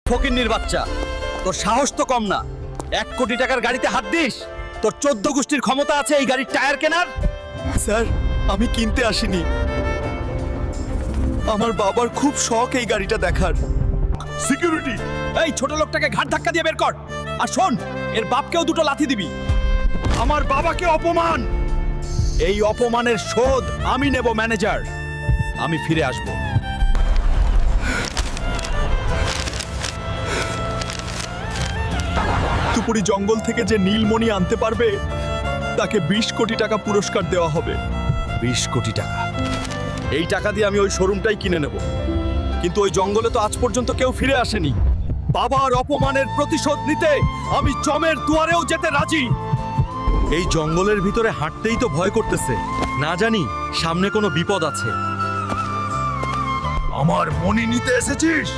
ফকিন্নির বাচ্চা, তোর সাহস তো কম না। 1 কোটি টাকার গাড়িতে হাত দিস? তোর 14 গোষ্ঠীর ক্ষমতা আছে এই গাড়ির টায়ার কেনার? স্যার, আমি কিনতে আসিনি। আমার বাবার খুব শখ এই গাড়িটা দেখার। সিকিউরিটি, এই ছোট লোকটাকে ঘাট ধাক্কা দিয়ে বের কর। আর শোন, এর বাপকেও 2টো লাথি দিবি। আমার বাবাকে অপমান, এই অপমানের শোধ আমি নেব ম্যানেজার। আমি ফিরে আসব। তুপুরি জঙ্গল থেকে যে নীলমণি আনতে পারবে তাকে 20 কোটি টাকা পুরস্কার দেওয়া হবে। 20 কোটি টাকা? এই টাকা দিয়ে আমি ওই শোরুমটাই কিনে নেব। কিন্তু ওই জঙ্গলে তো আজ পর্যন্ত কেউ ফিরে আসেনি। বাবার অপমানের প্রতিশোধ নিতে আমি জমের দুয়ারেও যেতে রাজি। এই জঙ্গলের ভিতরে হাঁটতেই তো ভয় করতেছে, না জানি সামনে কোনো বিপদ আছে। আমার মণি নিতে এসেছিস?